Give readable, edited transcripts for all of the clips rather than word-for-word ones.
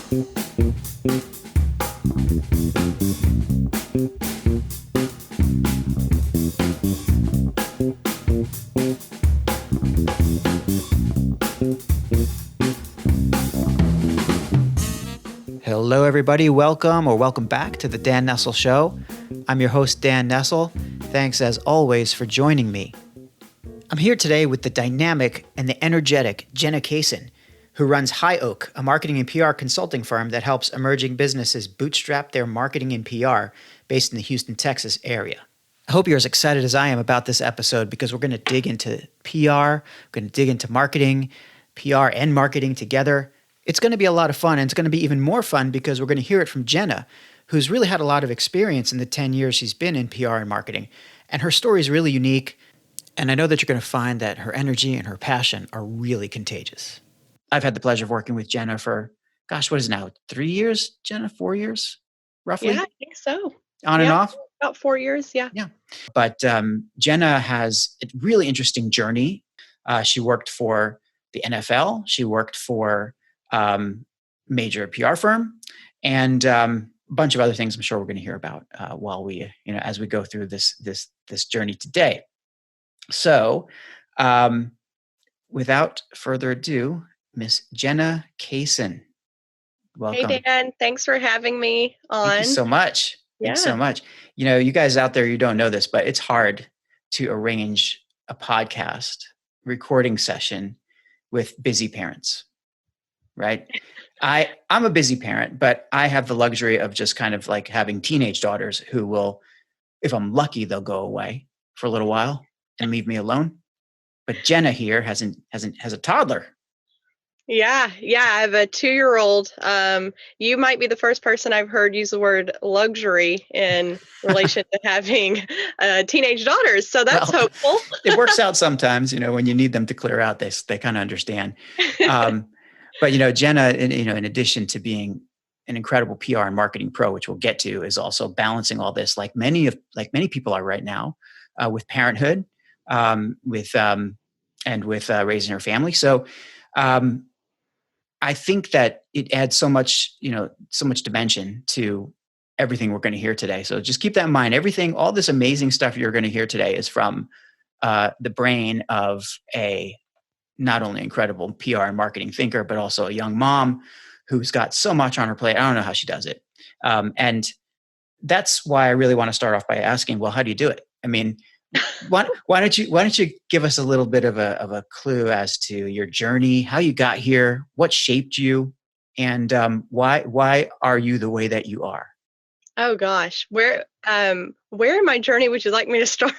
Hello, everybody. Welcome back to the Dan Nessel Show. I'm your host, Dan Nessel. Thanks, as always, for joining me. I'm here today with the dynamic and the energetic Jenna Cason, who runs High Oak, a marketing and PR consulting firm that helps emerging businesses bootstrap their marketing and PR based in the Houston, Texas area. I hope you're as excited as I am about this episode because we're going to dig into PR, we're going to dig into marketing, PR and marketing together. It's going to be a lot of fun, and it's going to be even more fun because we're going to hear it from Jenna, who's really had a lot of experience in the 10 years she's been in PR and marketing. And her story is really unique, and I know that you're going to find that her energy and her passion are really contagious. I've had the pleasure of working with Jenna for, what is it now, 3 years, Jenna? 4 years, roughly? Yeah, I think so. On and off? About 4 years, yeah. Yeah. But Jenna has a really interesting journey. She worked for the NFL. She worked for major PR firm, and a bunch of other things I'm sure we're going to hear about while we, as we go through this journey today. So, without further ado, Miss Jenna Cason, welcome. Hey Dan, thanks for having me on. Thank you so much. Yeah. Thanks so much. You guys out there, you don't know this, but it's hard to arrange a podcast recording session with busy parents. Right. I'm a busy parent, but I have the luxury of just kind of like having teenage daughters who will, if I'm lucky, they'll go away for a little while and leave me alone. But Jenna here has a toddler. Yeah. I have a 2-year-old. You might be the first person I've heard use the word luxury in relation to having teenage daughters. So that's hopeful. It works out sometimes, when you need them to clear out, they kind of understand. But, Jenna, in addition to being an incredible PR and marketing pro, which we'll get to, is also balancing all this like many people are right now with parenthood, with raising her family. So I think that it adds so much dimension to everything we're going to hear today. So just keep that in mind. All this amazing stuff you're going to hear today is from the brain of a not only incredible PR and marketing thinker, but also a young mom who's got so much on her plate. I don't know how she does it. And that's why I really want to start off by asking, well, how do you do it? I mean, why don't you give us a little bit of a clue as to your journey, how you got here, what shaped you, and why are you the way that you are? Oh gosh, where in my journey would you like me to start?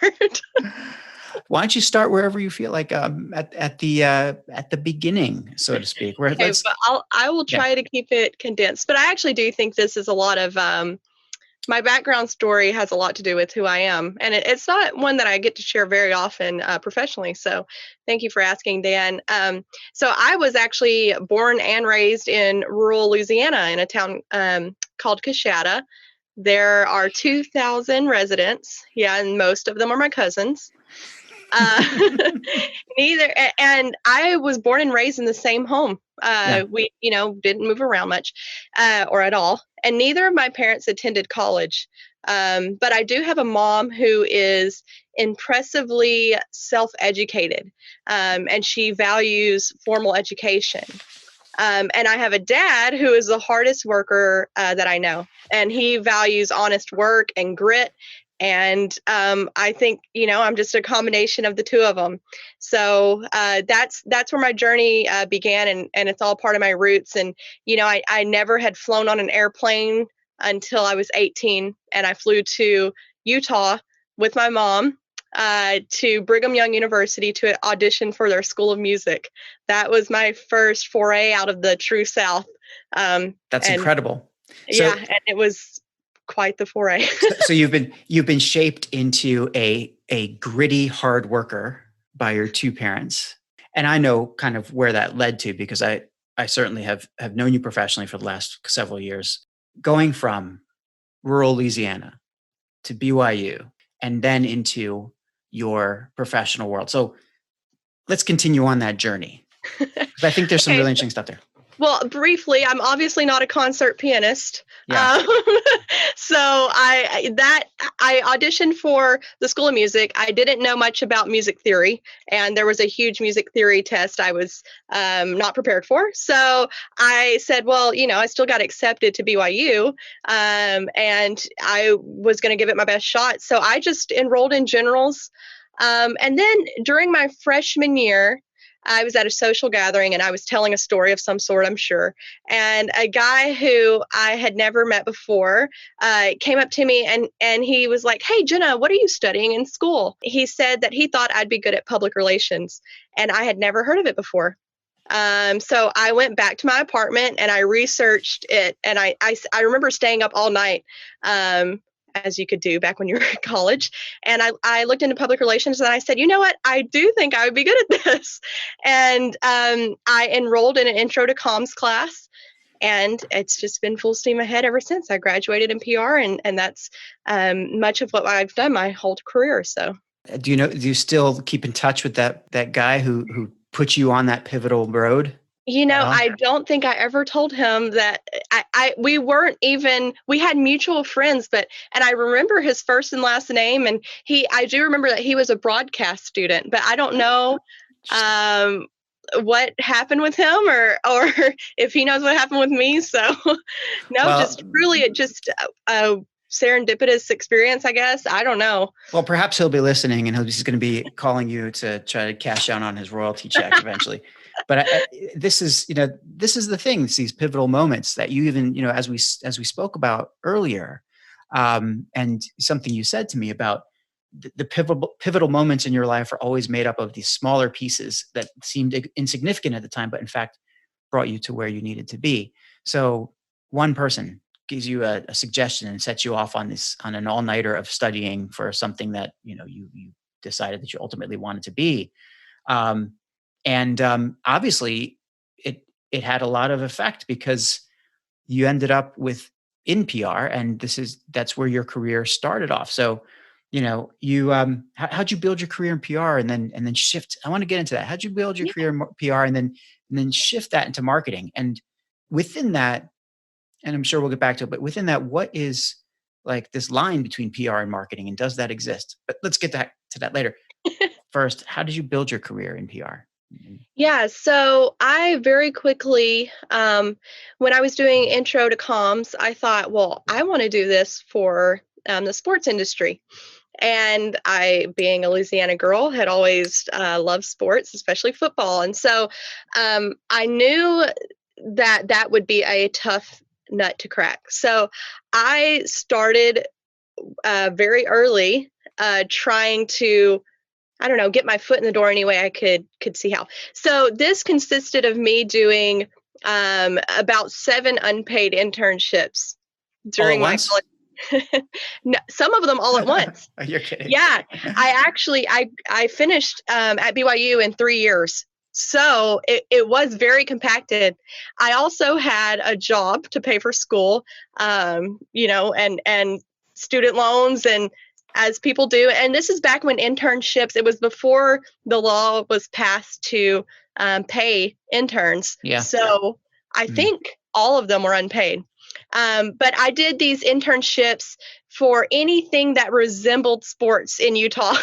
Why don't you start wherever you feel like at the beginning, so to speak. Okay, but I will try to keep it condensed. But I actually do think this is a lot of my background story has a lot to do with who I am, and it's not one that I get to share very often professionally. So thank you for asking, Dan. So I was actually born and raised in rural Louisiana in a town called Coshada. There are 2,000 residents. Yeah, and most of them are my cousins. And I was born and raised in the same home. We, didn't move around much, or at all. And neither of my parents attended college. But I do have a mom who is impressively self-educated, and she values formal education. And I have a dad who is the hardest worker that I know, and he values honest work and grit. And I think, I'm just a combination of the two of them. So that's where my journey began, and it's all part of my roots. And, I never had flown on an airplane until I was 18, and I flew to Utah with my mom to Brigham Young University to audition for their School of Music. That was my first foray out of the true South. That's incredible. Yeah, and it was quite the foray. So you've been shaped into a gritty hard worker by your two parents. And I know kind of where that led to, because I certainly have known you professionally for the last several years. Going from rural Louisiana to BYU and then into your professional world. So let's continue on that journey, because I think there's some really interesting stuff there. Well, briefly, I'm obviously not a concert pianist. Yeah. So I auditioned for the School of Music. I didn't know much about music theory, and there was a huge music theory test I was not prepared for. So I said, well, I still got accepted to BYU, and I was going to give it my best shot. So I just enrolled in generals. And then during my freshman year, I was at a social gathering and I was telling a story of some sort, I'm sure. And a guy who I had never met before came up to me and he was like, "Hey, Jenna, what are you studying in school?" He said that he thought I'd be good at public relations, and I had never heard of it before. So I went back to my apartment and I researched it. And I remember staying up all night, as you could do back when you were in college. And I looked into public relations and I said, you know what? I do think I would be good at this. And I enrolled in an intro to comms class. And it's just been full steam ahead ever since. I graduated in PR, and that's much of what I've done my whole career. So, Do you still keep in touch with that guy who put you on that pivotal road? I don't think I ever told him that we weren't even, we had mutual friends, and I remember his first and last name. And I do remember that he was a broadcast student, but I don't know, what happened with him or if he knows what happened with me. So no, just really, a serendipitous experience, I guess. I don't know. Well, perhaps he'll be listening and he's going to be calling you to try to cash out on his royalty check eventually. But this is the thing. It's these pivotal moments that you even, as we spoke about earlier, and something you said to me about the pivotal moments in your life are always made up of these smaller pieces that seemed insignificant at the time, but in fact brought you to where you needed to be. So one person gives you a suggestion and sets you off on an all-nighter of studying for something that you decided that you ultimately wanted to be. And obviously it had a lot of effect because you ended up in PR, and that's where your career started off. So, you how'd you build your career in PR and then shift? I want to get into that. How'd you build your career in PR and then shift that into marketing? And within that, and I'm sure we'll get back to it, but within that, what is like this line between PR and marketing, and does that exist? But let's get to that later. First, how did you build your career in PR? Yeah, so I very quickly, when I was doing intro to comms, I thought, well, I want to do this for the sports industry. And I, being a Louisiana girl, had always loved sports, especially football. And so I knew that would be a tough nut to crack. So I started very early trying to, I don't know, get my foot in the door any way I could see how. So this consisted of me doing about 7 unpaid internships during my college. No, some of them all at once. You're kidding. Yeah, I finished at BYU in 3 years. So it was very compacted. I also had a job to pay for school, and student loans, and as people do. And this is back when internships, it was before the law was passed to pay interns. Yeah. So I think all of them were unpaid. But I did these internships for anything that resembled sports in Utah.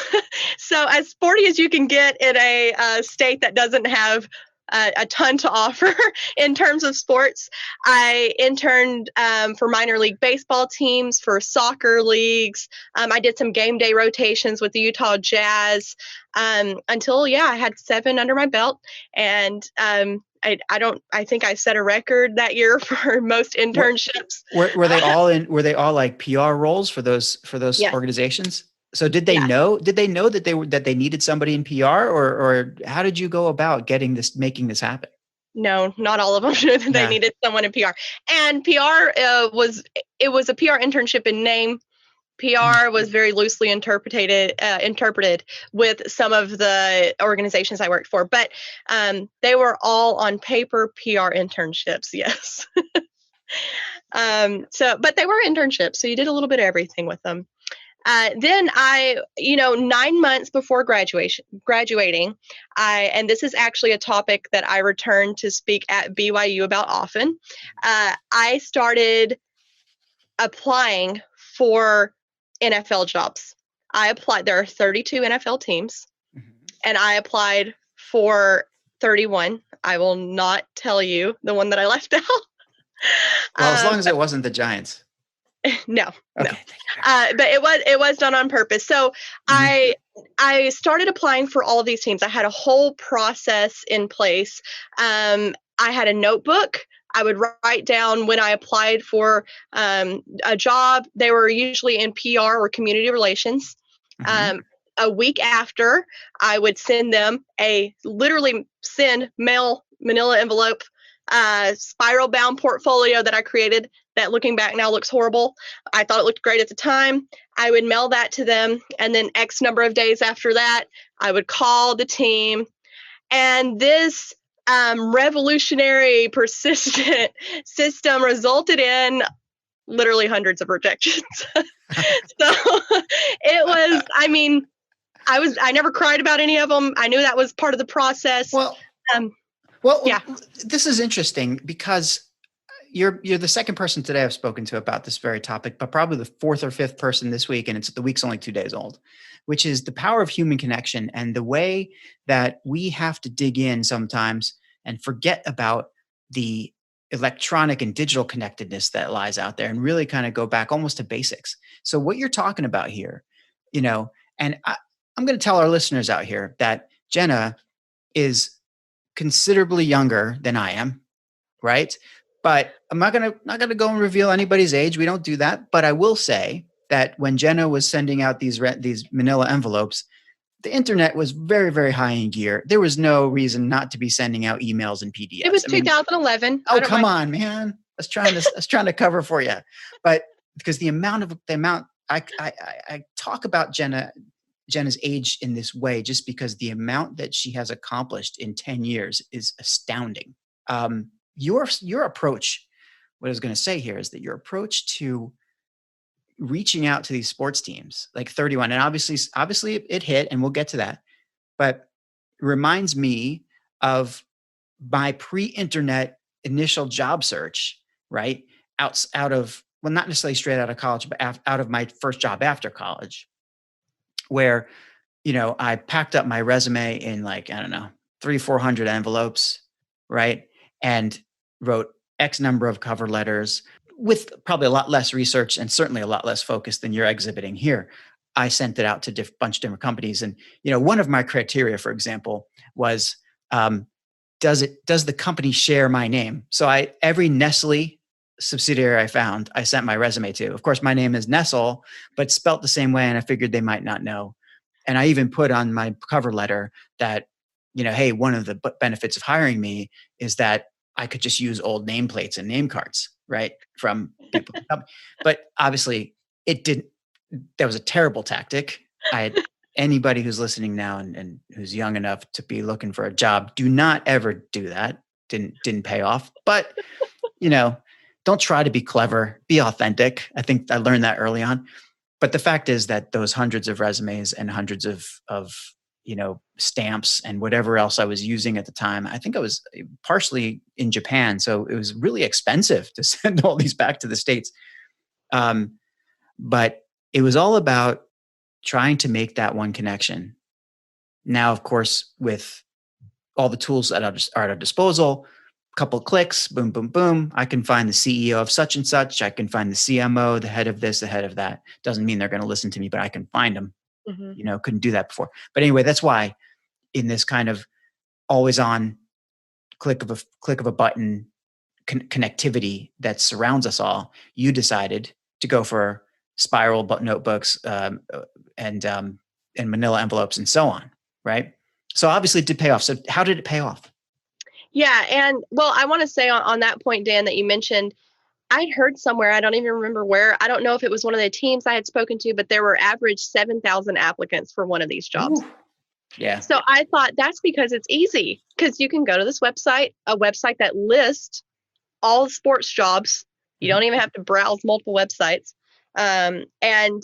So as sporty as you can get in a state that doesn't have a ton to offer in terms of sports. I interned for minor league baseball teams, for soccer leagues. I did some game day rotations with the Utah Jazz until, I had 7 under my belt. And I think I set a record that year for most internships. Were they all like PR roles for those Yes. organizations? So did they know that they needed somebody in PR, or how did you go about making this happen? No, not all of them knew that they needed someone in PR. And PR was a PR internship in name. PR was very loosely interpreted with some of the organizations I worked for, but they were all on paper PR internships. Yes. But they were internships, so you did a little bit of everything with them. Then 9 months before graduating, and this is actually a topic that I return to speak at BYU about often. I started applying for NFL jobs. I applied. There are 32 NFL teams, and I applied for 31. I will not tell you the one that I left out. Well, as long as it wasn't the Giants. No, okay. no. But it was done on purpose. So I started applying for all of these teams. I had a whole process in place. I had a notebook. I would write down when I applied for a job. They were usually in PR or community relations. A week after, I would send them mail manila envelope, spiral bound portfolio that I created that, looking back now, looks horrible. I thought it looked great at the time. I would mail that to them. And then X number of days after that, I would call the team. And this revolutionary, persistent system resulted in literally hundreds of rejections. So it was, I never cried about any of them. I knew that was part of the process. Well, yeah. This is interesting because you're the second person today I've spoken to about this very topic, but probably the fourth or fifth person this week, and the week's only 2 days old, which is the power of human connection and the way that we have to dig in sometimes and forget about the electronic and digital connectedness that lies out there and really kind of go back almost to basics. So what you're talking about here, and I'm going to tell our listeners out here that Jenna is considerably younger than I am, right? But I'm not gonna go and reveal anybody's age. We don't do that. But I will say that when Jenna was sending out these manila envelopes, the internet was very, very high in gear. There was no reason not to be sending out emails and PDFs. It was 2011. Oh, come on, man! I was trying to cover for you, but because the amount I talk about Jenna's age in this way, just because the amount that she has accomplished in 10 years is astounding. Your approach, what I was going to say here is that your approach to reaching out to these sports teams, like 31, and obviously it hit, and we'll get to that, but it reminds me of my pre-internet initial job search, right? Out of, well, not necessarily straight out of college, but out of my first job after college, where, I packed up my resume in 300-400 envelopes, right? And wrote X number of cover letters with probably a lot less research and certainly a lot less focus than you're exhibiting here. I sent it out to a bunch of different companies. And, one of my criteria, for example, was, does the company share my name? So every Nestle subsidiary I found, I sent my resume to. Of course, my name is Nestle, but spelt the same way. And I figured they might not know. And I even put on my cover letter that, hey, one of the benefits of hiring me is that I could just use old nameplates and name cards, right? From people. But obviously it didn't. That was a terrible tactic. Anybody who's listening now and who's young enough to be looking for a job, do not ever do that. Didn't pay off. But, don't try to be clever, be authentic. I think I learned that early on. But the fact is that those hundreds of resumes and hundreds of stamps and whatever else I was using at the time, I think I was partially in Japan. So it was really expensive to send all these back to the States. But it was all about trying to make that one connection. Now, of course, with all the tools that are at our disposal, a couple of clicks, boom, boom, boom, I can find the CEO of such and such. I can find the CMO, the head of this, the head of that. Doesn't mean they're going to listen to me, but I can find them. Couldn't do that before. But anyway, that's why in this kind of always on click of a button connectivity that surrounds us all, you decided to go for spiral notebooks and manila envelopes and so on, right? So obviously it did pay off. So how did it pay off? Yeah. And well, I want to say on that point, Dan, that you mentioned, I'd heard somewhere, I don't even remember where, I don't know if it was one of the teams I had spoken to, but there were average 7,000 applicants for one of these jobs. Ooh. Yeah. So I thought that's because it's easy, because you can go to this website, a website that lists all the sports jobs. You don't even have to browse multiple websites. And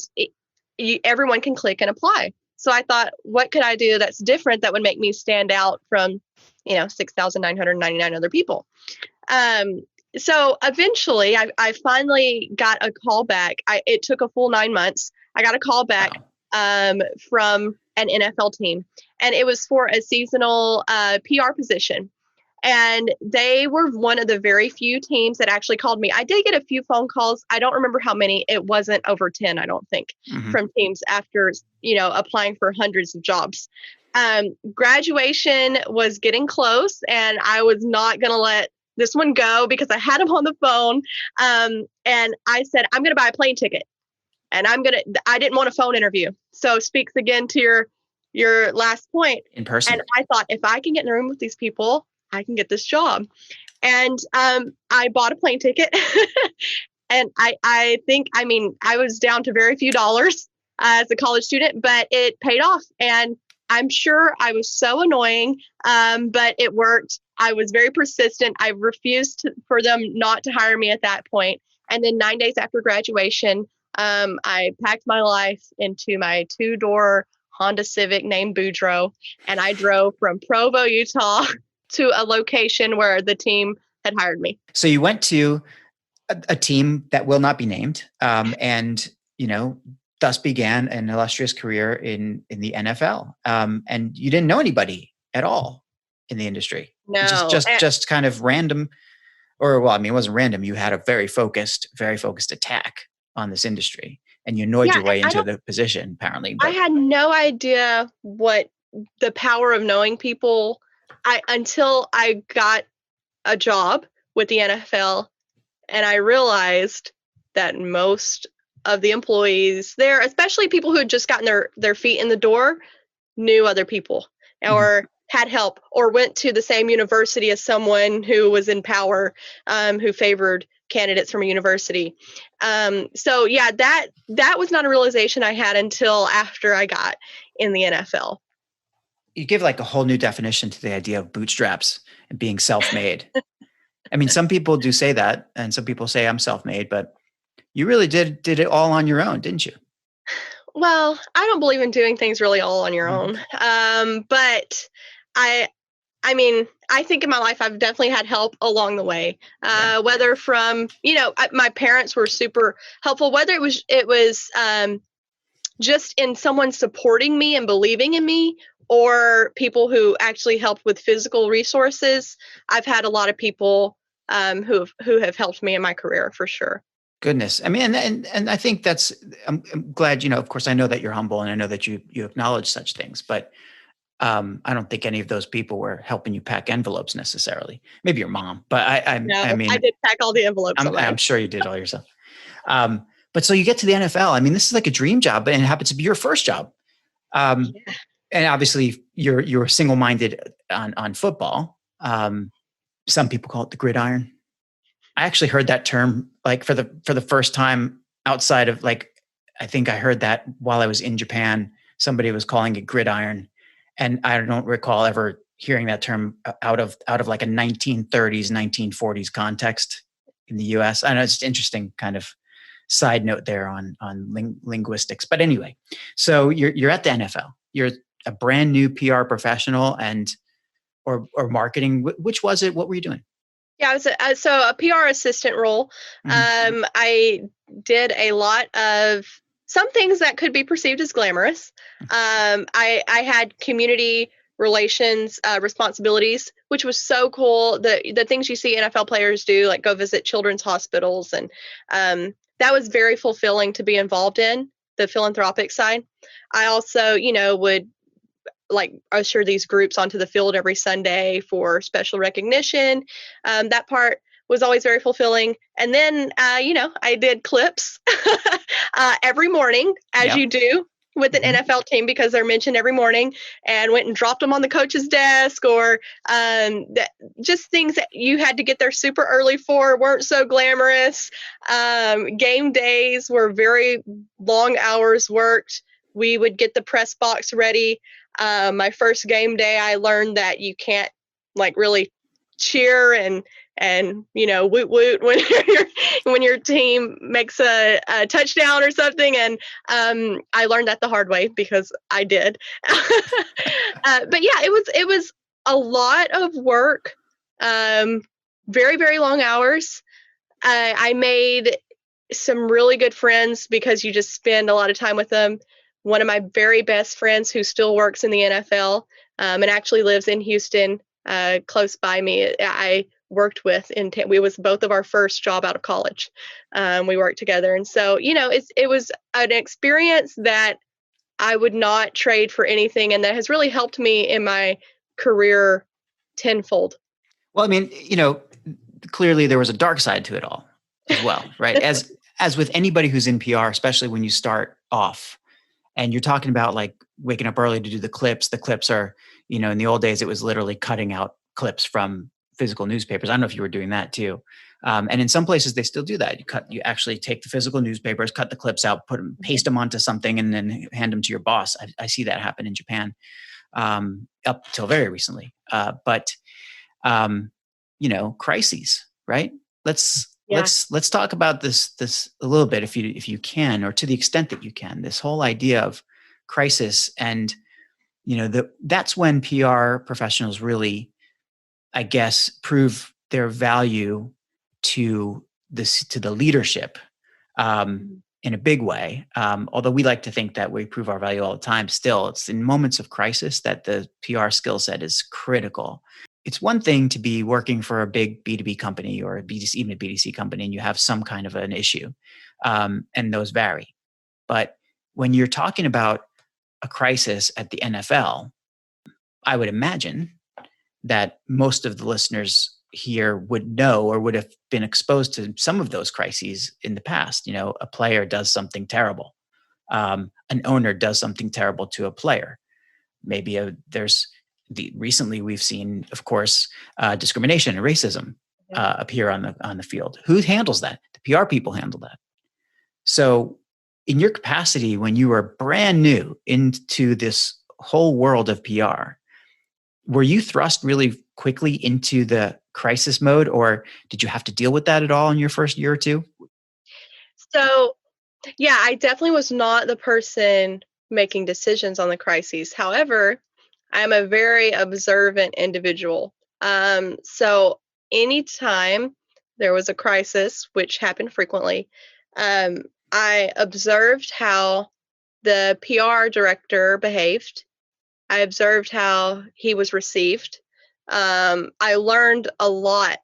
everyone can click and apply. So I thought, what could I do that's different that would make me stand out from, 6,999 other people? So eventually I finally got a call back. It took a full 9 months. I got a call back from an NFL team, and it was for a seasonal PR position. And they were one of the very few teams that actually called me. I did get a few phone calls. I don't remember how many. It wasn't over 10, I don't think, from teams after, applying for hundreds of jobs. Graduation was getting close, and I was not going to let this one go because I had him on the phone. And I said, I'm going to buy a plane ticket, and I didn't want a phone interview. So speaks again to your last point. In person. And I thought, if I can get in the room with these people, I can get this job. And I bought a plane ticket. And I think, I was down to very few dollars as a college student, but it paid off. And I'm sure I was so annoying, but it worked. I was very persistent. I refused for them not to hire me at that point. And then 9 days after graduation, I packed my life into my 2-door Honda Civic named Boudreaux, and I drove from Provo, Utah to a location where the team had hired me. So you went to a team that will not be named, and thus began an illustrious career in the NFL. And you didn't know anybody at all in the industry. No, just kind of random, or it wasn't random. You had a very focused attack on this industry, and you annoyed your way into the position. Apparently, I had no idea what the power of knowing people. Until I got a job with the NFL, and I realized that most of the employees there, especially people who had just gotten their feet in the door, knew other people or had help or went to the same university as someone who was in power, who favored candidates from a university. So yeah, that was not a realization I had until after I got in the NFL. You give like a whole new definition to the idea of bootstraps and being self-made. Some people do say that, and some people say I'm self-made, but you really did it all on your own, didn't you? Well, I don't believe in doing things really all on your own. But I think in my life, I've definitely had help along the way, whether from, my parents were super helpful, whether it was just in someone supporting me and believing in me, or people who actually helped with physical resources. I've had a lot of people who have helped me in my career, for sure. Goodness. And I think I'm glad, of course, I know that you're humble, and I know that you acknowledge such things, but I don't think any of those people were helping you pack envelopes necessarily. Maybe your mom, but I did pack all the envelopes. I'm sure you did all yourself. But so you get to the NFL. This is like a dream job, and it happens to be your first job. And obviously you're single-minded on football. Some people call it the gridiron. I actually heard that term like for the first time outside of I think I heard that while I was in Japan. Somebody was calling it gridiron, and I don't recall ever hearing that term out of like a 1930s, 1940s context in the U.S. I know it's interesting kind of side note there on linguistics. But anyway, so you're at the NFL. You're a brand new PR professional or marketing. Which was it? What were you doing? Yeah, I was a PR assistant role. I did a lot of some things that could be perceived as glamorous. I had community relations responsibilities, which was so cool. The things you see NFL players do, like go visit children's hospitals, and that was very fulfilling to be involved in, the philanthropic side. I also, would usher these groups onto the field every Sunday for special recognition. That part was always very fulfilling. And then, I did clips every morning, as you do with an NFL team, because they're mentioned every morning, and went and dropped them on the coach's desk, or just things that you had to get there super early for, weren't so glamorous. Game days were very long hours worked. We would get the press box ready. My first game day, I learned that you can't really cheer and and woot woot when when your team makes a touchdown or something. And I learned that the hard way because I did. But yeah, it was a lot of work, very, very long hours. I made some really good friends because you just spend a lot of time with them. One of my very best friends who still works in the NFL, and actually lives in Houston, close by me, I worked with we was both of our first job out of college. We worked together. And so, it was an experience that I would not trade for anything, and that has really helped me in my career tenfold. Well, I mean, clearly there was a dark side to it all as well, right? As with anybody who's in PR, especially when you start off and you're talking about like waking up early to do the clips. The clips are, in the old days, it was literally cutting out clips from physical newspapers. I don't know if you were doing that too. And in some places they still do that. You actually take the physical newspapers, cut the clips out, paste them onto something, and then hand them to your boss. I see that happen in Japan, up till very recently. But crises, right? Let's talk about this a little bit, if you can, or to the extent that you can. This whole idea of crisis, and that's when PR professionals really, I guess, prove their value to the leadership, in a big way. Although we like to think that we prove our value all the time, still it's in moments of crisis that the PR skill set is critical. It's one thing to be working for a big B2B company or even a B2C company, and you have some kind of an issue, and those vary. But when you're talking about a crisis at the NFL, I would imagine that most of the listeners here would know or would have been exposed to some of those crises in the past. A player does something terrible. An owner does something terrible to a player. Maybe recently we've seen, of course, discrimination and racism appear on the field. Who handles that? The PR people handle that. So in your capacity, when you were brand new into this whole world of PR, were you thrust really quickly into the crisis mode, or did you have to deal with that at all in your first year or two? So, yeah, I definitely was not the person making decisions on the crises. However, I'm a very observant individual. So anytime there was a crisis, which happened frequently, I observed how the PR director behaved. I observed how he was received. I learned a lot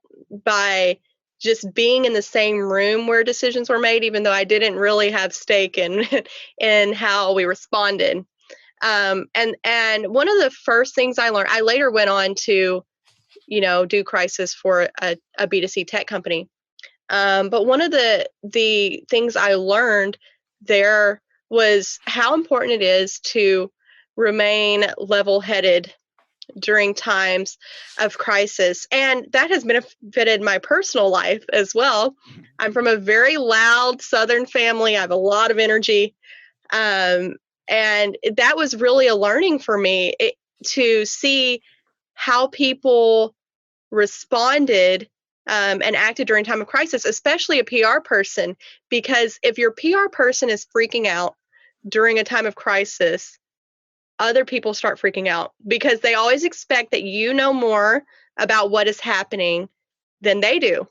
by just being in the same room where decisions were made, even though I didn't really have stake in in how we responded. And one of the first things I learned, I later went on to, do crisis for a B2C tech company. But one of the things I learned there was how important it is to remain level-headed during times of crisis. And that has benefited my personal life as well. I'm from a very loud Southern family. I have a lot of energy. And that was really a learning for me, to see how people responded and acted during time of crisis, especially a PR person. Because if your PR person is freaking out during a time of crisis, other people start freaking out because they always expect that you know more about what is happening than they do.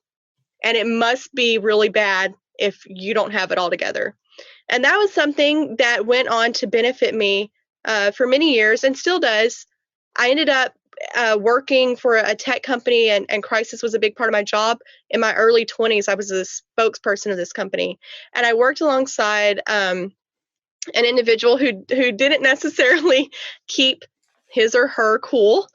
And it must be really bad if you don't have it all together. And that was something that went on to benefit me for many years, and still does. I ended up working for a tech company, and crisis was a big part of my job. In my early 20s, I was a spokesperson of this company. And I worked alongside an individual who didn't necessarily keep his or her cool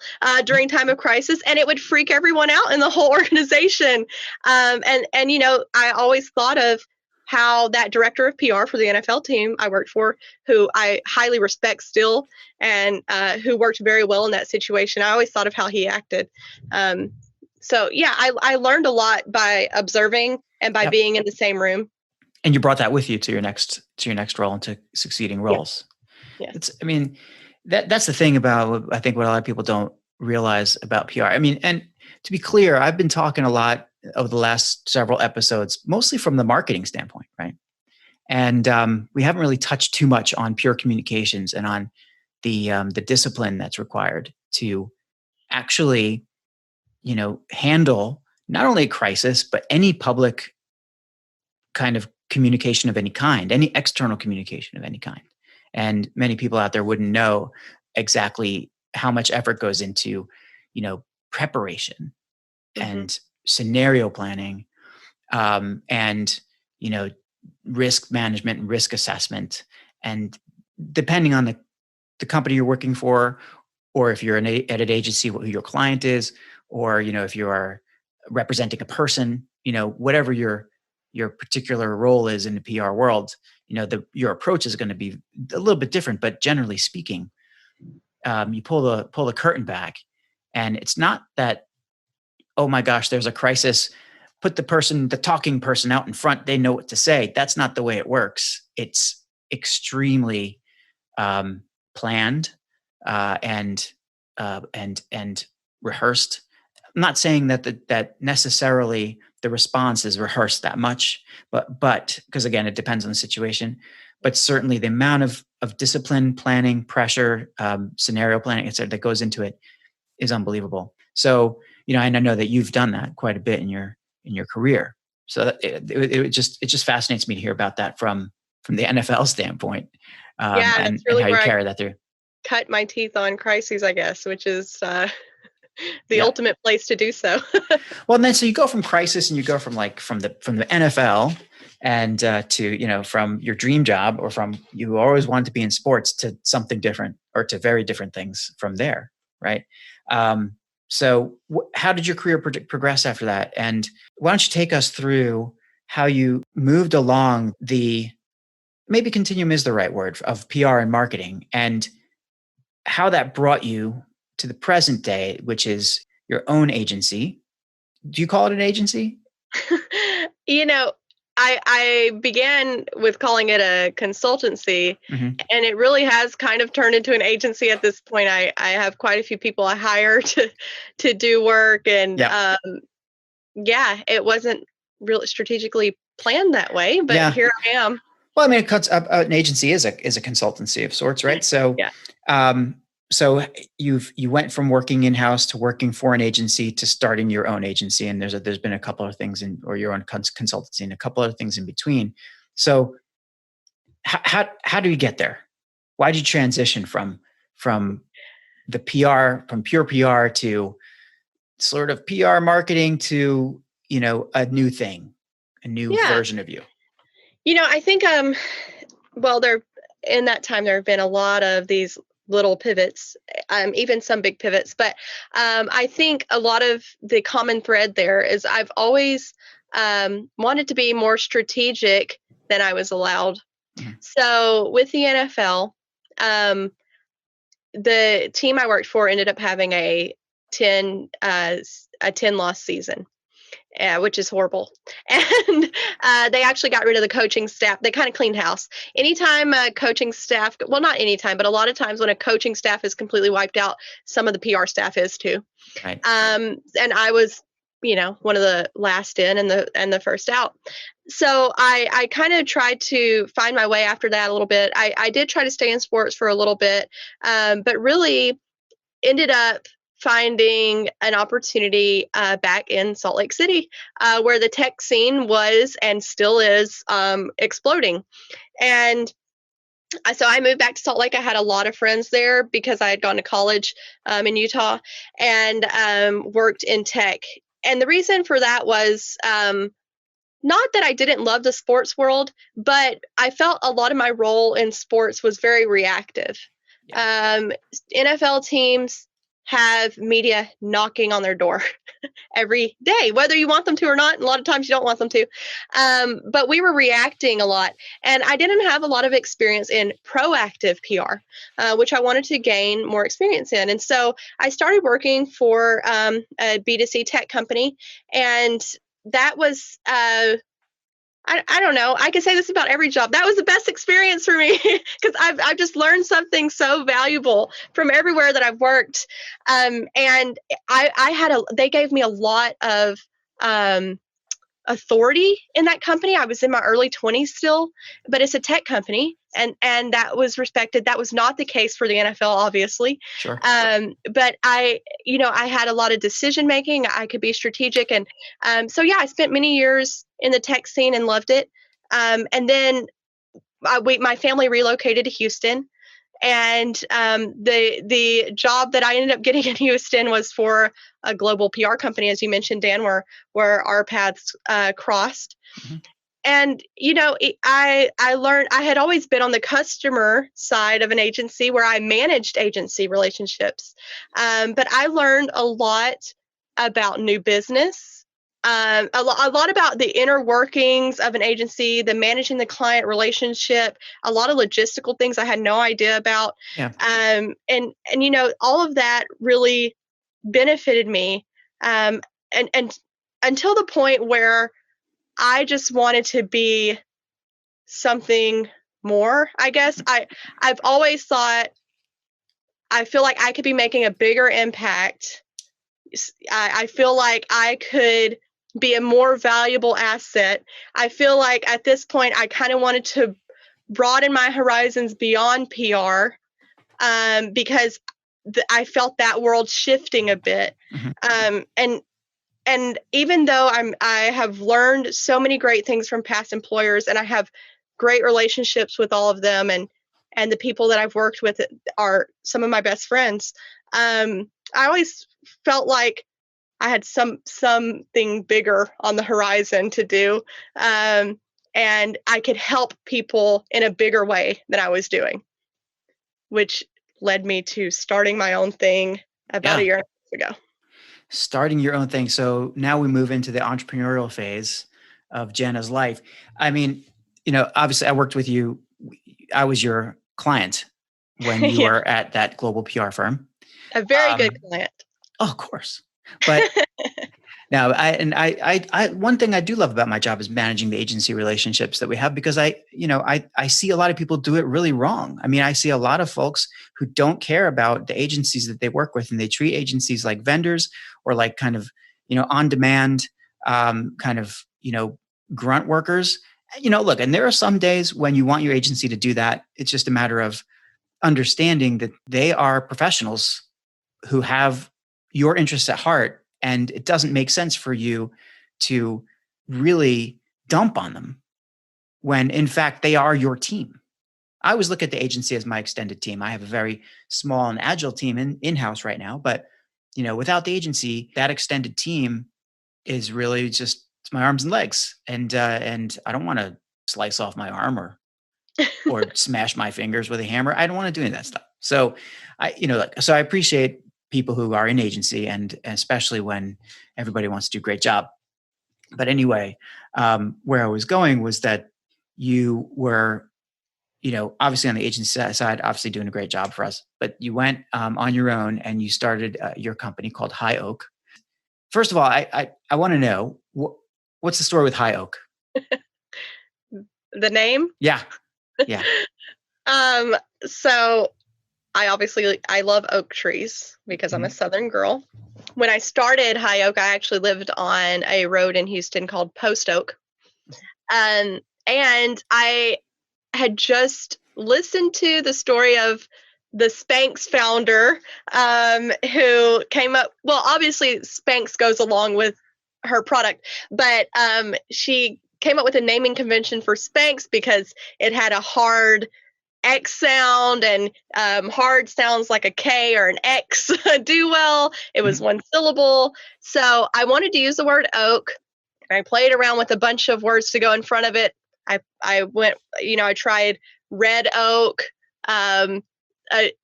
during time of crisis, and it would freak everyone out in the whole organization. And I always thought of how that director of PR for the NFL team I worked for, who I highly respect still, and who worked very well in that situation, I always thought of how he acted. So yeah, I learned a lot by observing and by being in the same room. And you brought that with you to your next role and to succeeding roles. Yes. I mean, that's the thing about, I think, what a lot of people don't realize about PR. I mean, and to be clear, I've been talking a lot over the last several episodes, mostly from the marketing standpoint, right? And we haven't really touched too much on pure communications and on the discipline that's required to actually, handle not only a crisis but any public kind of communication of any kind, any external communication of any kind. And many people out there wouldn't know exactly how much effort goes into, preparation Mm-hmm. and scenario planning, and risk management and risk assessment. And depending on the company you're working for, or if you're at an agency, who your client is, or if you are representing a person, whatever your particular role is in the PR world, your approach is going to be a little bit different. But generally speaking, you pull the curtain back, and it's not that, oh my gosh, there's a crisis, put the talking person out in front, they know what to say. That's not the way it works. It's extremely planned, and rehearsed. I'm not saying that necessarily the response is rehearsed that much, but because again, it depends on the situation. But certainly the amount of discipline, planning, pressure, scenario planning, etc., that goes into it is unbelievable. So, and I know that you've done that quite a bit in your career. So it just fascinates me to hear about that from the NFL standpoint, Yeah, and that's really how you where I carry that through. cut my teeth on crises, I guess, which is the Yeah. ultimate place to do so. Well, and then so you go from crisis, and you go from the NFL, and to from your dream job, or from you always wanted to be in sports, to something different, or to very different things from there, right? So how did your career progress after that? And why don't you take us through how you moved along the, maybe continuum is the right word, of PR and marketing, and how that brought you to the present day, which is your own agency. Do you call it an agency? you know, I began with calling it a consultancy, Mm-hmm. and it really has kind of turned into an agency at this point. I have quite a few people I hire to do work, and Yeah. yeah, it wasn't really strategically planned that way, but Yeah. here I am. Well, I mean, an agency is a consultancy of sorts, right? So, Yeah. um, so you went from working in house to working for an agency to starting your own agency, and there's been a couple of things or your own consultancy, and a couple of things in between. So, how do you get there? Why did you transition from the PR, from pure PR to sort of PR marketing to a new thing, a new Yeah. version of you? I think well, in that time there have been a lot of these little pivots, even some big pivots, but I think a lot of the common thread there is I've always wanted to be more strategic than I was allowed. Mhm. So with the NFL, um, the team I worked for ended up having a 10 loss season. Which is horrible. And they actually got rid of the coaching staff. They kind of cleaned house. Anytime a coaching staff, well, not anytime, but a lot of times when a coaching staff is completely wiped out, some of the PR staff is too. Right. And I was, one of the last in and the first out. So I kind of tried to find my way after that a little bit. I did try to stay in sports for a little bit, but really ended up finding an opportunity back in Salt Lake City, where the tech scene was and still is exploding. And so I moved back to Salt Lake. I had a lot of friends there because I had gone to college in Utah and worked in tech. And the reason for that was not that I didn't love the sports world, but I felt a lot of my role in sports was very reactive. Yeah. NFL teams have media knocking on their door every day, whether you want them to or not. A lot of times you don't want them to. But we were reacting a lot. And I didn't have a lot of experience in proactive PR, which I wanted to gain more experience in. And so I started working for a B2C tech company. And that was I don't know. I could say this about every job. That was the best experience for me because I've just learned something so valuable from everywhere that I've worked. And I had they gave me a lot of authority in that company. I was in my early 20s still, but it's a tech company, and that was respected. That was not the case for the NFL, obviously. Sure. But I had a lot of decision making. I could be strategic, and so yeah, I spent many years in the tech scene and loved it. And then my family relocated to Houston, and the job that I ended up getting in Houston was for a global PR company, as you mentioned, Dan, where our paths crossed. Mm-hmm. And I learned I had always been on the customer side of an agency where I managed agency relationships, but I learned a lot about new business. A lot about the inner workings of an agency, the managing the client relationship, a lot of logistical things I had no idea about. Yeah. And all of that really benefited me. And until the point where I just wanted to be something more, I guess. I've always thought, I feel like I could be making a bigger impact. I feel like I could be a more valuable asset. I feel like at this point, I kind of wanted to broaden my horizons beyond PR, because I felt that world shifting a bit. Mm-hmm. And even though I have learned so many great things from past employers, and I have great relationships with all of them, and the people that I've worked with are some of my best friends, I always felt like I had something bigger on the horizon to do, and I could help people in a bigger way than I was doing, which led me to starting my own thing about a year and a half ago. Starting your own thing. So now we move into the entrepreneurial phase of Jenna's life. I mean, obviously I worked with you. I was your client when you Yeah. were at that global PR firm. A very good client. Oh, of course. But now, one thing I do love about my job is managing the agency relationships that we have, because I see a lot of people do it really wrong. I mean, I see a lot of folks who don't care about the agencies that they work with, and they treat agencies like vendors, or like kind of, on demand, kind of, grunt workers. Look, and there are some days when you want your agency to do that. It's just a matter of understanding that they are professionals who have your interests at heart, and it doesn't make sense for you to really dump on them when in fact they are your team. I always look at the agency as my extended team. I have a very small and agile team in-house right now, but without the agency, that extended team is really just my arms and legs, and I don't want to slice off my arm or smash my fingers with a hammer. I don't want to do any of that stuff. So so I appreciate people who are in agency, and especially when everybody wants to do a great job. But anyway, where I was going was that you were, obviously on the agency side, obviously doing a great job for us, but you went on your own and you started your company called High Oak. First of all, I want to know what's the story with High Oak? The name? Yeah. So I love oak trees because I'm a Southern girl. When I started High Oak, I actually lived on a road in Houston called Post Oak. And I had just listened to the story of the Spanx founder, who came up. Well, obviously Spanx goes along with her product, but she came up with a naming convention for Spanx because it had a hard X sound, and hard sounds like a K or an X do well. It was one syllable. So I wanted to use the word oak. I played around with a bunch of words to go in front of it. I went, I tried red oak,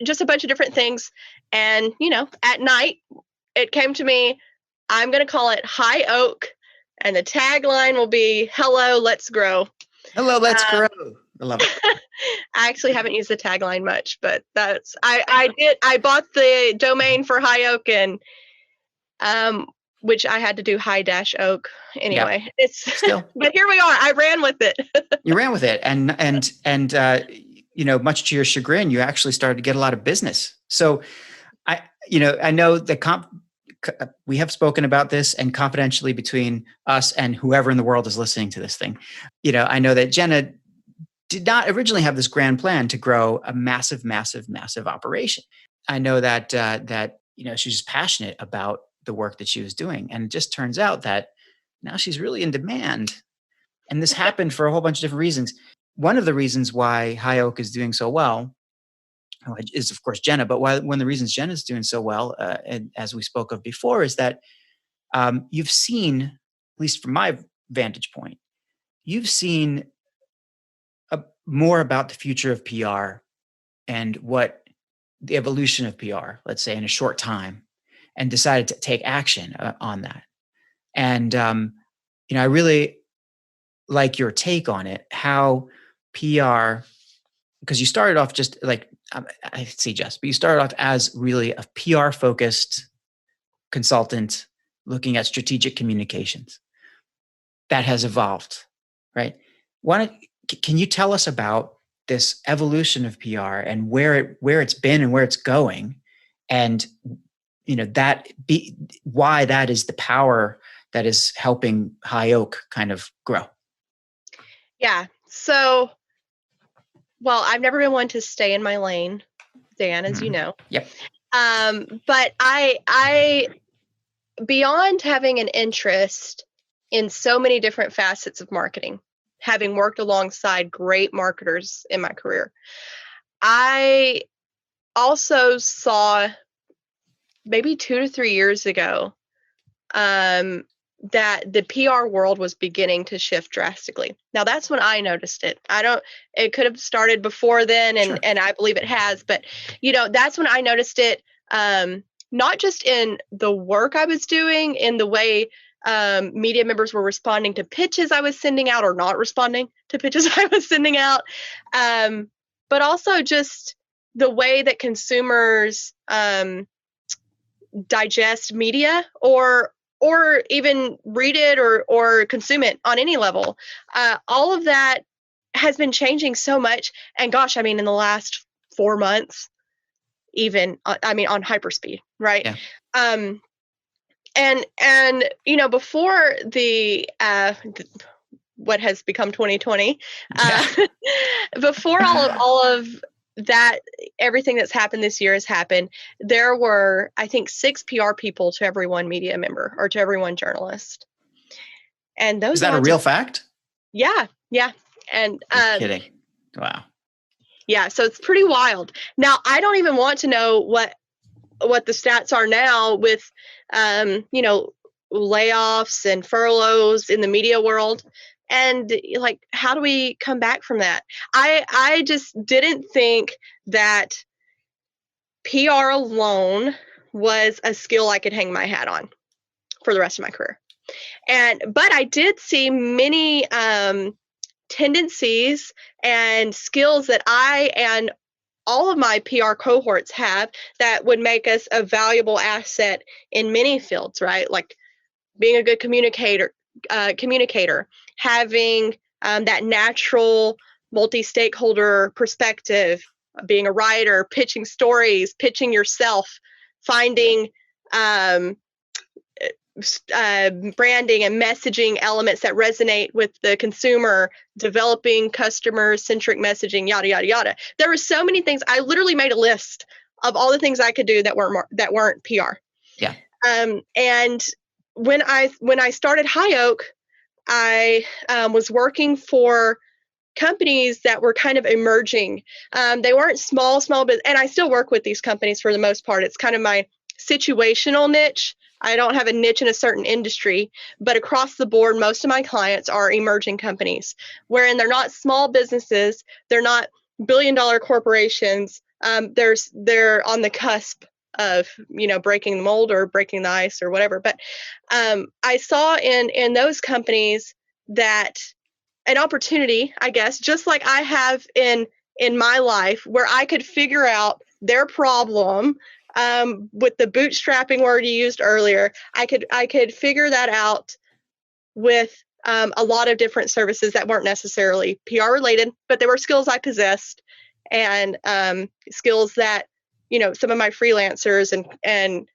just a bunch of different things. And, at night it came to me, I'm going to call it High Oak. And the tagline will be, hello, let's grow. Hello, let's grow. I love it. I actually haven't used the tagline much, but I bought the domain for High Oak, and which I had to do high dash oak anyway. Yep. It's Still, but here we are. I ran with it. you ran with it, and much to your chagrin, you actually started to get a lot of business. So I know the we have spoken about this, and confidentially between us and whoever in the world is listening to this thing, I know that Jenna did not originally have this grand plan to grow a massive, massive, massive operation. I know that she's just passionate about the work that she was doing, and it just turns out that now she's really in demand. And this happened for a whole bunch of different reasons. One of the reasons why High Oak is doing so well is, of course, Jenna. But one of the reasons Jenna is doing so well, and as we spoke of before, is that you've seen, at least from my vantage point, you've seen more about the future of PR and what the evolution of PR, let's say, in a short time, and decided to take action on that. And I really like your take on it, how PR, because you started off just like, I see Jess, but you started off as really a PR focused consultant looking at strategic communications. That has evolved, right? Can you tell us about this evolution of PR and where it's been and where it's going, and why that is the power that is helping High Oak kind of grow? Yeah. So, well, I've never been one to stay in my lane, Dan, as you know. Yep. But I beyond having an interest in so many different facets of marketing, having worked alongside great marketers in my career, I also saw maybe 2 to 3 years ago that the PR world was beginning to shift drastically. Now that's when I noticed it. It could have started before then, and, Sure. and I believe it has, but that's when I noticed it, not just in the work I was doing, in the way media members were responding to pitches I was sending out or not responding to pitches I was sending out, but also just the way that consumers digest media or even read it or consume it on any level. All of that has been changing so much. And gosh, I mean, in the last 4 months, even, on hyperspeed, right? Yeah. And before the what has become 2020, before all of that, everything that's happened this year has happened. There were, I think, 6 PR people to every one media member or to every one journalist. And those is that a real fact? Yeah. And you're kidding. Wow. Yeah, so it's pretty wild. Now, I don't even want to know what the stats are now with layoffs and furloughs in the media world. And like, how do we come back from that? I just didn't think that PR alone was a skill I could hang my hat on for the rest of my career. But I did see many tendencies and skills that I and all of my PR cohorts have that would make us a valuable asset in many fields, right? Like being a good communicator, having that natural multi-stakeholder perspective, being a writer, pitching stories, pitching yourself, finding branding and messaging elements that resonate with the consumer, developing customer-centric messaging, yada, yada, yada. There were so many things. I literally made a list of all the things I could do that weren't PR. Yeah. And when I started High Oak, I was working for companies that were kind of emerging. They weren't small, but and I still work with these companies for the most part. It's kind of my situational niche. I don't have a niche in a certain industry, but across the board, most of my clients are emerging companies, wherein they're not small businesses, they're not billion-dollar corporations. They're on the cusp of breaking the mold or breaking the ice or whatever. But I saw in those companies that an opportunity, I guess, just like I have in my life, where I could figure out their problem, with the bootstrapping word you used earlier, I could figure that out with a lot of different services that weren't necessarily PR related, but they were skills I possessed, and skills that, some of my freelancers and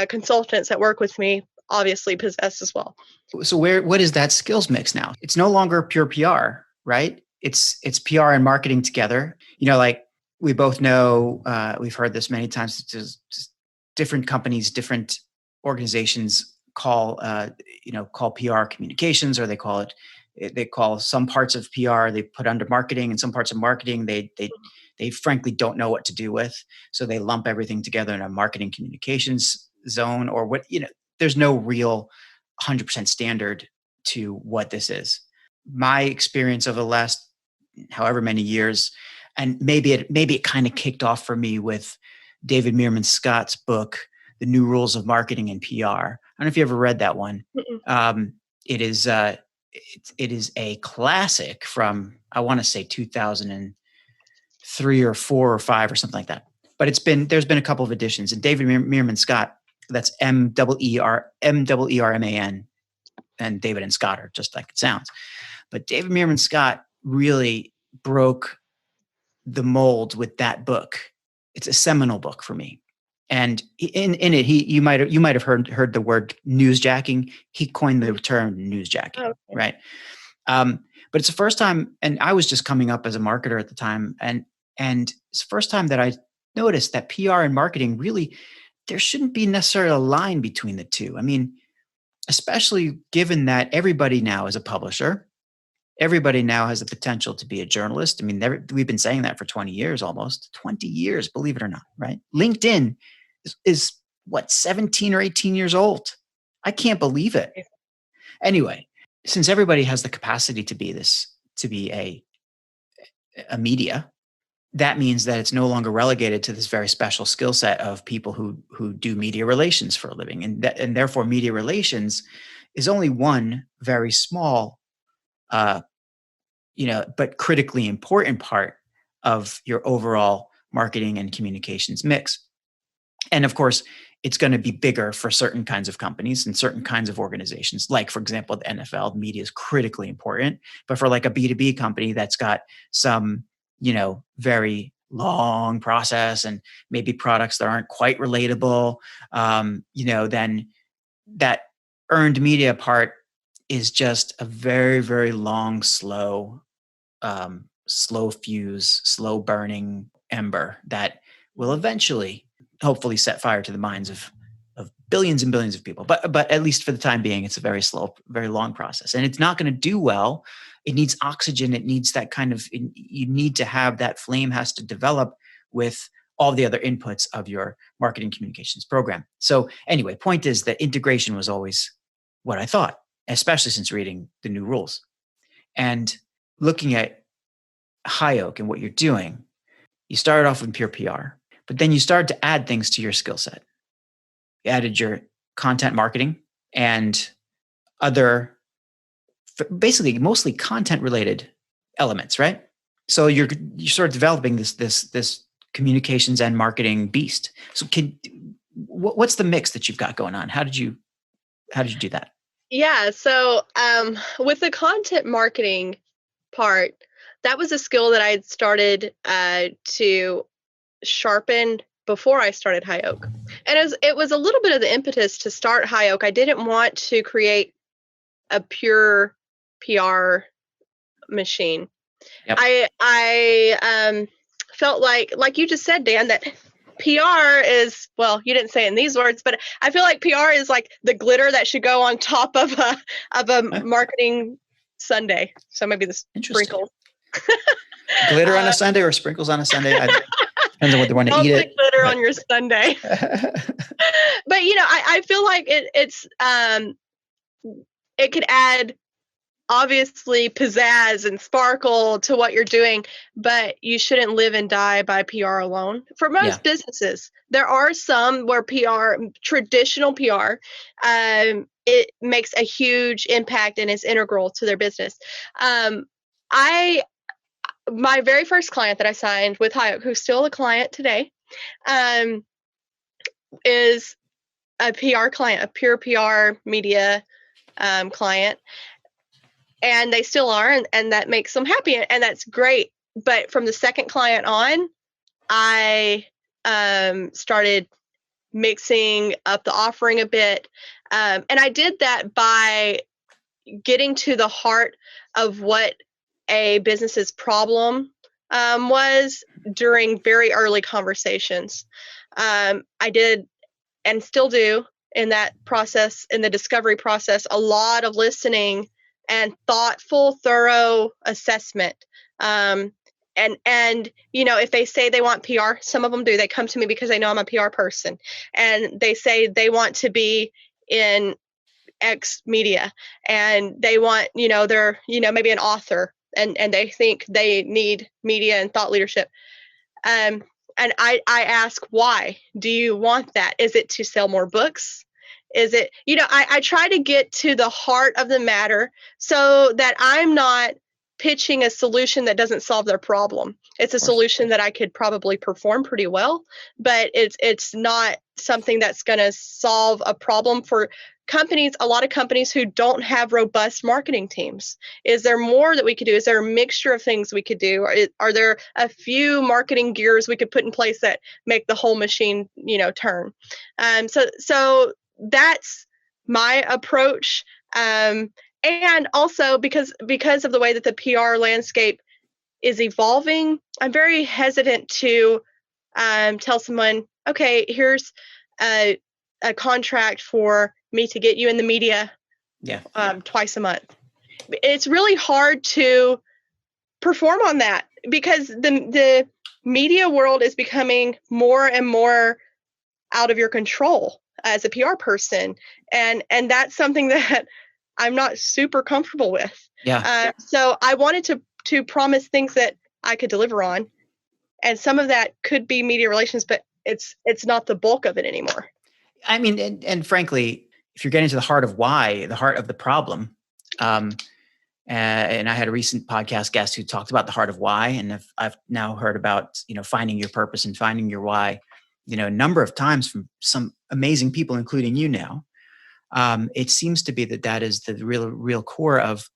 consultants that work with me obviously possess as well. So what is that skills mix now? It's no longer pure PR, right? It's PR and marketing together. Like we both know, we've heard this many times. Just different companies, different organizations call PR communications, or they call some parts of PR they put under marketing, and some parts of marketing they frankly don't know what to do with, so they lump everything together in a marketing communications zone, or what. There's no real 100% standard to what this is. My experience over the last however many years, and maybe it kind of kicked off for me with David Meerman Scott's book, The New Rules of Marketing and PR. I don't know if you ever read that one. It is a classic from, I want to say, 2003 or 4 or 5 or something like that. But there's been a couple of editions, and David Meerman Scott, that's Meerman, and David and Scott are just like it sounds. But David Meerman Scott really broke the mold with that book. It's a seminal book for me. And in it, you might have heard the word newsjacking. He coined the term newsjacking, okay. Right? But it's the first time, and I was just coming up as a marketer at the time, and it's the first time that I noticed that PR and marketing really, there shouldn't be necessarily a line between the two. I mean, especially given that everybody now is a publisher. Everybody now has the potential to be a journalist. I mean, we've been saying that for 20 years, almost 20 years, believe it or not, right? LinkedIn is what, 17 or 18 years old. I can't believe it. Anyway, since everybody has the capacity to be a media, that means that it's no longer relegated to this very special skill set of people who do media relations for a living. And therefore media relations is only one very small, but critically important part of your overall marketing and communications mix. And of course, it's going to be bigger for certain kinds of companies and certain kinds of organizations. Like, for example, the NFL, media is critically important. But for like a B2B company that's got some, very long process and maybe products that aren't quite relatable, then that earned media part is just a very, very long, slow fuse, slow burning ember that will eventually, hopefully, set fire to the minds of billions and billions of people. But at least for the time being, it's a very slow, very long process, and it's not going to do well. It needs oxygen. It needs that kind of. You need to have that flame has to develop with all the other inputs of your marketing communications program. So anyway, point is that integration was always what I thought, especially since reading The New Rules and looking at High Oak and what you're doing. You started off with pure PR, but then you started to add things to your skill set. You added your content marketing and other, basically mostly content related elements, right? So you're sort of developing this communications and marketing beast. So what's the mix that you've got going on? How did you do that? Yeah. So with the content marketing part, that was a skill that I had started to sharpen before I started High Oak. And it was a little bit of the impetus to start High Oak. I didn't want to create a pure PR machine. Yep. I felt like you just said, Dan, that PR is, well, you didn't say it in these words, but I feel like PR is like the glitter that should go on top of a marketing sundae. So maybe the sprinkles. Glitter on a sundae or sprinkles on a sundae? Depends on what they want to eat it. Glitter on your sundae. But I feel like it could add obviously pizzazz and sparkle to what you're doing, but you shouldn't live and die by PR alone. For most businesses, there are some where traditional PR, it makes a huge impact and is integral to their business. My very first client that I signed with High Oak, who's still a client today, is a PR client, a pure PR media client, and they still are, and that makes them happy, and that's great. But from the second client on, I started mixing up the offering a bit, and I did that by getting to the heart of what a business's problem was during very early conversations. I did and still do in that process, in the discovery process, a lot of listening and thoughtful, thorough assessment. And if they say they want PR, some of them do. They come to me because they know I'm a PR person, and they say they want to be in X media, and they want, they're, maybe an author, and they think they need media and thought leadership. And I ask, why do you want that? Is it to sell more books? Is it, I try to get to the heart of the matter so that I'm not pitching a solution that doesn't solve their problem. It's a solution that I could probably perform pretty well, but it's not something that's going to solve a problem for companies, a lot of companies who don't have robust marketing teams. Is there more that we could do? Is there a mixture of things we could do? Are there a few marketing gears we could put in place that make the whole machine, turn? So that's my approach. And also because of the way that the PR landscape is evolving, I'm very hesitant to tell someone, okay, here's a contract for me to get you in the media twice a month. It's really hard to perform on that because the media world is becoming more and more out of your control as a PR person. And that's something that I'm not super comfortable with. So I wanted to promise things that I could deliver on. And some of that could be media relations, but it's not the bulk of it anymore. I mean, and frankly, if you're getting to the heart of why, the heart of the problem, and I had a recent podcast guest who talked about the heart of why, and I've now heard about, finding your purpose and finding your why, a number of times from some amazing people, including you now. It seems to be that is the real core of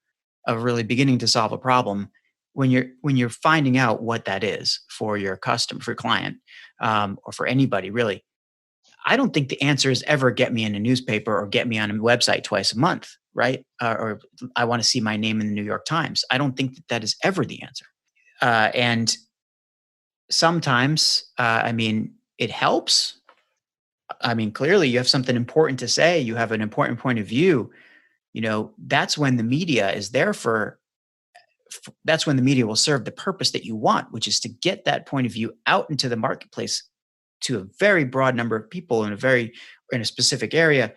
really beginning to solve a problem when you're finding out what that is for your customer, for your client, or for anybody really. I don't think the answer is ever get me in a newspaper or get me on a website twice a month, right? Or I want to see my name in the New York Times. I don't think that is ever the answer. And sometimes, it helps. Clearly you have something important to say. You have an important point of view. That's when the media is there that's when the media will serve the purpose that you want, which is to get that point of view out into the marketplace to a very broad number of people in a specific area,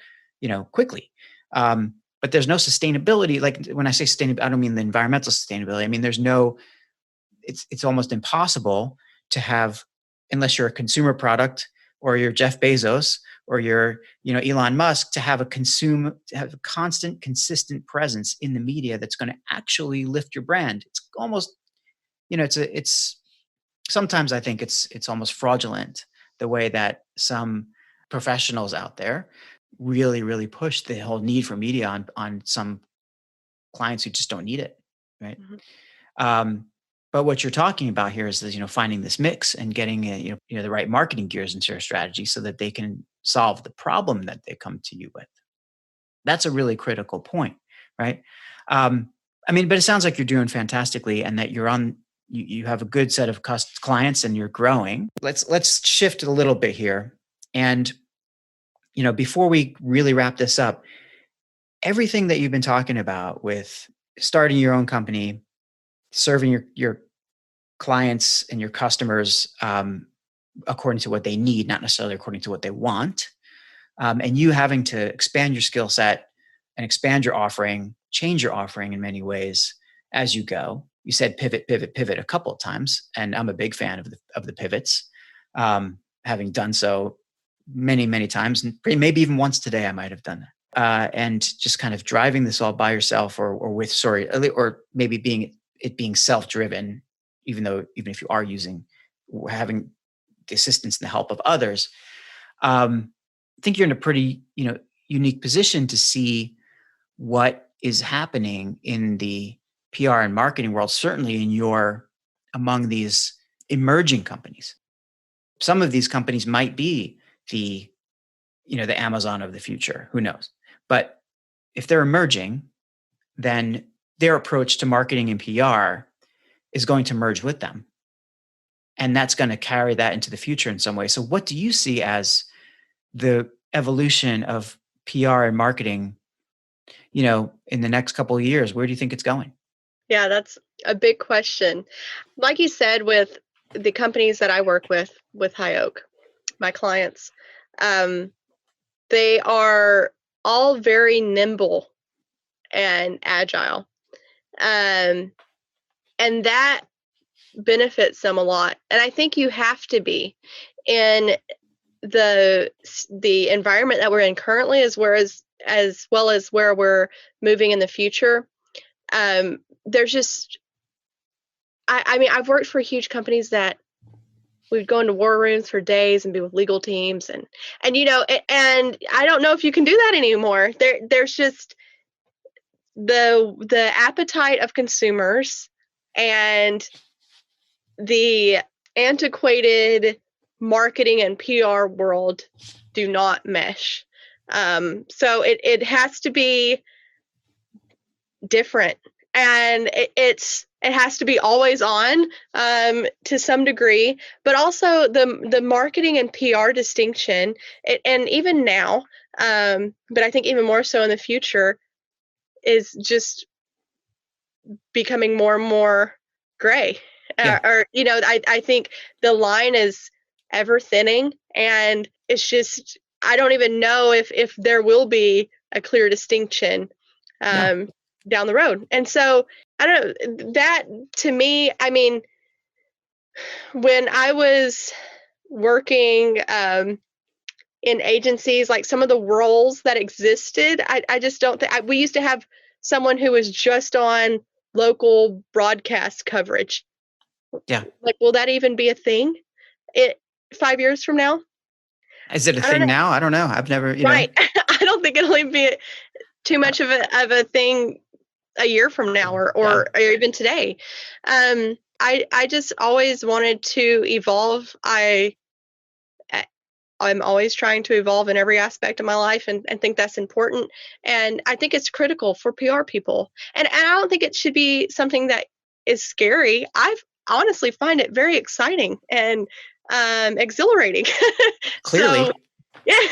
quickly. But there's no sustainability. Like when I say sustainability, I don't mean the environmental sustainability. I mean, it's almost impossible to have, unless you're a consumer product or you're Jeff Bezos or you're, Elon Musk, to have a constant, consistent presence in the media that's going to actually lift your brand. It's almost, it's sometimes I think it's almost fraudulent the way that some professionals out there really, really push the whole need for media on some clients who just don't need it, right? Mm-hmm. But what you're talking about here is finding this mix and getting the right marketing gears into your strategy so that they can solve the problem that they come to you with. That's a really critical point, right? But it sounds like you're doing fantastically, and that you have a good set of clients and you're growing. Let's shift a little bit here. And, before we really wrap this up, everything that you've been talking about with starting your own company, serving your clients and your customers according to what they need, not necessarily according to what they want, and you having to expand your skill set and expand your offering, change your offering in many ways as you go. You said pivot a couple of times, and I'm a big fan of the pivots, having done so many, many times, and maybe even once today I might have done that. And just kind of driving this all by yourself, or maybe being self-driven, even if you are having the assistance and the help of others. I think you're in a pretty, unique position to see what is happening in the PR and marketing world, certainly among these emerging companies. Some of these companies might be the, the Amazon of the future, who knows? But if they're emerging, then their approach to marketing and PR is going to merge with them. And that's going to carry that into the future in some way. So what do you see as the evolution of PR and marketing, in the next couple of years? Where do you think it's going? Yeah, that's a big question. Like you said, with the companies that I work with High Oak, my clients, they are all very nimble and agile. And that benefits them a lot. And I think you have to be in the environment that we're in currently, as well as where we're moving in the future. There's just, I mean, I've worked for huge companies that we'd go into war rooms for days and be with legal teams, and and I don't know if you can do that anymore. There's just the appetite of consumers and the antiquated marketing and PR world do not mesh. So it has to be different, and it has to be always on, to some degree, but also the marketing and PR distinction, and even now, but I think even more so in the future, is just becoming more and more gray. Yeah. I think the line is ever thinning, and it's just, I don't even know if there will be a clear distinction No. down the road. And so I don't know, that to me, I mean, when I was working in agencies, like some of the roles that existed, I just don't think, we used to have someone who was just on local broadcast coverage. Yeah. Like, will that even be a thing 5 years from now? Is it a thing now? I don't know. I've never, Right. I don't think it'll even be too much of a thing a year from now, or even today. I just always wanted to evolve. I'm always trying to evolve in every aspect of my life, and think that's important. And I think it's critical for PR people. And I don't think it should be something that is scary. I've honestly find it very exciting and exhilarating. Clearly. So, yeah.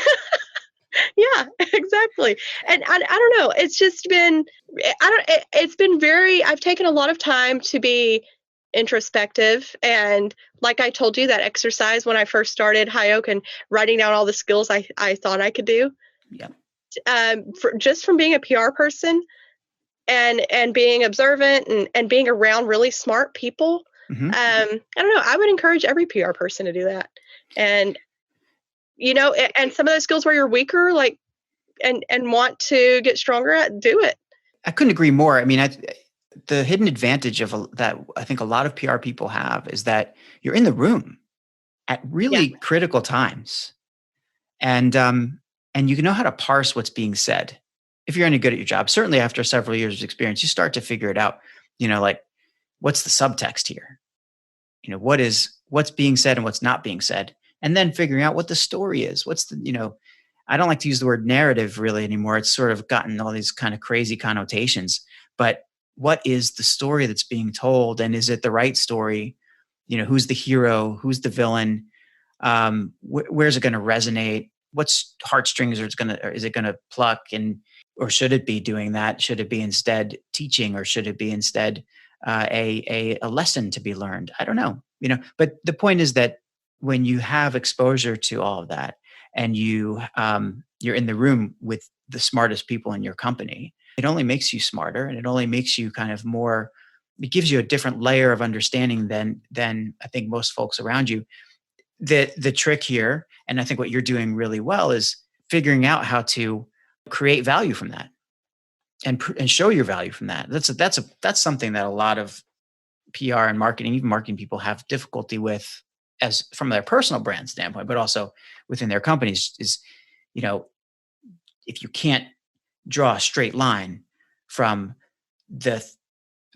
Yeah, exactly. And I don't know, it's just been, it's been very, I've taken a lot of time to be introspective, and like I told you, that exercise when I first started High Oak, and writing down all the skills I thought I could do. Yeah. Just from being a PR person, and being observant, and being around really smart people. Mm-hmm. I don't know, I would encourage every PR person to do that. And and some of those skills where you're weaker, like, and want to get stronger at, do it. I couldn't agree more. I mean, the hidden advantage that I think a lot of PR people have is that you're in the room at really critical times, and you know how to parse what's being said. If you're any good at your job, certainly after several years of experience, you start to figure it out. Like, what's the subtext here? What's being said and what's not being said, and then figuring out what the story is. What's the I don't like to use the word narrative really anymore. It's sort of gotten all these kind of crazy connotations. But what is the story that's being told, and is it the right story? Who's the hero? Who's the villain? Where's it going to resonate? What's heartstrings is it going to pluck? Or should it be doing that? Should it be instead teaching, or should it be instead a lesson to be learned? I don't know. But the point is that when you have exposure to all of that, and you're in the room with the smartest people in your company, it only makes you smarter, and it only makes you kind of more. It gives you a different layer of understanding than I think most folks around you. The trick here, and I think what you're doing really well, is figuring out how to create value from that, and show your value from that. That's something that a lot of PR and marketing, even marketing people, have difficulty with as from their personal brand standpoint, but also within their companies is, if you can't draw a straight line from the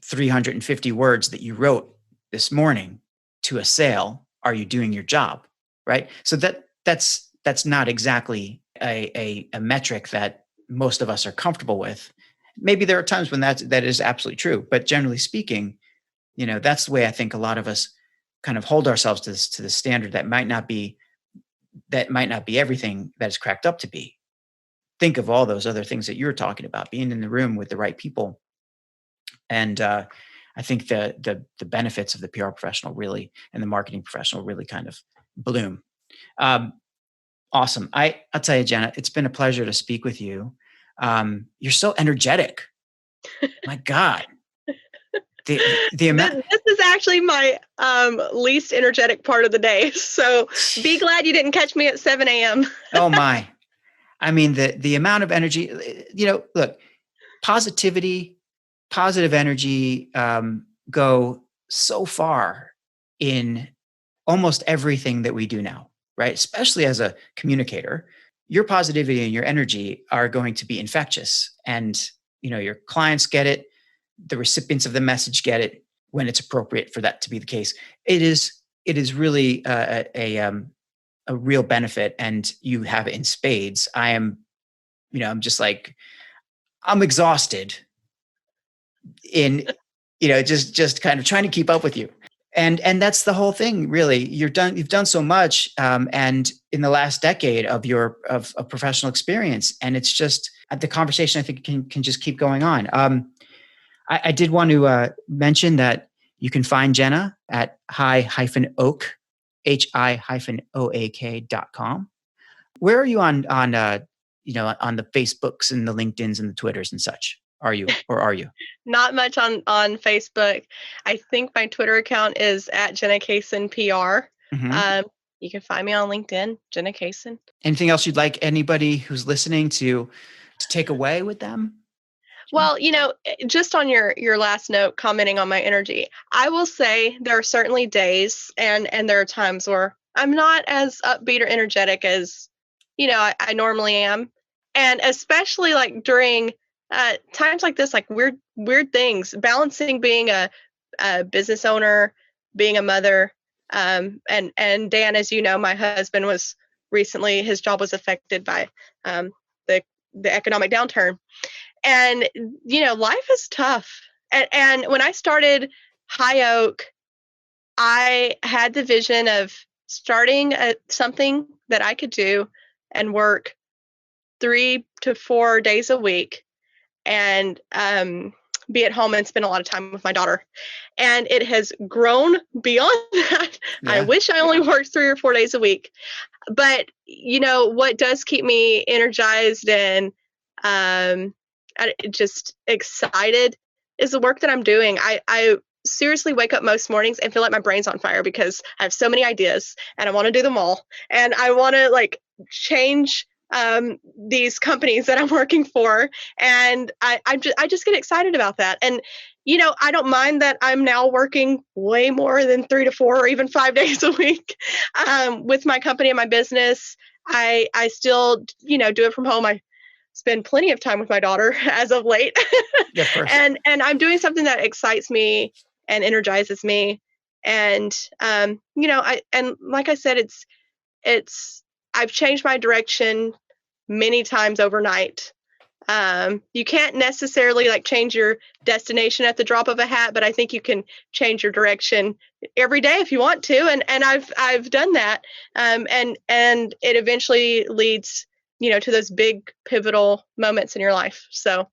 350 words that you wrote this morning to a sale, are you doing your job? Right. So that's not exactly a metric that most of us are comfortable with. Maybe there are times when that is absolutely true, but generally speaking, that's the way I think a lot of us kind of hold ourselves to the standard that might not be everything that is cracked up to be. Think of all those other things that you were talking about, being in the room with the right people. And I think the benefits of the PR professional really and the marketing professional really kind of bloom. Awesome. I'll tell you, Jenna, it's been a pleasure to speak with you. You're so energetic. My God. The amount. This is actually my least energetic part of the day. So be glad you didn't catch me at 7 a.m. Oh my. I mean, the amount of energy, look, positive energy go so far in almost everything that we do now, right? Especially as a communicator, your positivity and your energy are going to be infectious. And, your clients get it. The recipients of the message get it when it's appropriate for that to be the case. It is really a real benefit, and you have it in spades. I'm just like, I'm exhausted in, just kind of trying to keep up with you. And that's the whole thing, really. You've done so much, and in the last decade of professional experience, and it's just the conversation I think can just keep going on. I did want to mention that you can find Jenna at hi-oak, hi-oak.com. Where are you on the Facebooks and the LinkedIns and the Twitters and such? Are you? Not much on Facebook. I think my Twitter account is at Jenna Cason PR. Mm-hmm. You can find me on LinkedIn, Jenna Cason. Anything else you'd like anybody who's listening to take away with them? Well, just on your last note, commenting on my energy, I will say there are certainly days and there are times where I'm not as upbeat or energetic as, I normally am. And especially like during times like this, like weird things, balancing being a business owner, being a mother. And Dan, as you know, my husband was recently, his job was affected by the economic downturn. And, life is tough. And when I started High Oak, I had the vision of starting something that I could do and work 3 to 4 days a week and be at home and spend a lot of time with my daughter. And it has grown beyond that. Yeah. I wish I only worked 3 or 4 days a week. But, what does keep me energized and just excited is the work that I'm doing. I seriously wake up most mornings and feel like my brain's on fire because I have so many ideas and I want to do them all. And I want to change these companies that I'm working for. And I just get excited about that. And, I don't mind that I'm now working way more than 3 to 4 or even 5 days a week with my company and my business. I still, do it from home. I spend plenty of time with my daughter as of late. Yeah, of course. And I'm doing something that excites me and energizes me. And, and like I said, I've changed my direction many times overnight. You can't necessarily change your destination at the drop of a hat, but I think you can change your direction every day if you want to. And I've done that. And it eventually leads, to those big pivotal moments in your life. So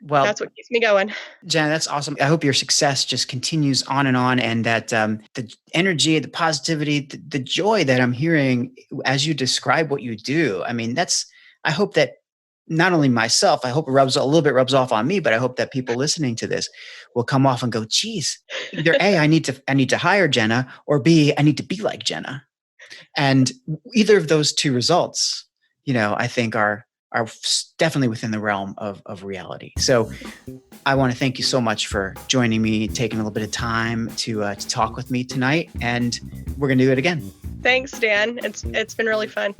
that's what keeps me going. Jenna, that's awesome. I hope your success just continues on, and that the energy, the positivity, the joy that I'm hearing as you describe what you do. I mean, I hope that not only myself, I hope it rubs off on me, but I hope that people listening to this will come off and go, geez, either A, I need to hire Jenna, or B, I need to be like Jenna. And either of those two results, I think are definitely within the realm of reality. So I want to thank you so much for joining me, taking a little bit of time to talk with me tonight, and we're going to do it again. Thanks, Dan. It's been really fun.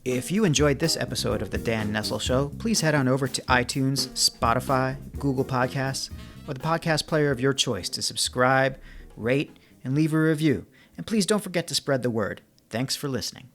If you enjoyed this episode of The Dan Nessel Show, please head on over to iTunes, Spotify, Google Podcasts, or the podcast player of your choice to subscribe, rate, and leave a review. And please don't forget to spread the word. Thanks for listening.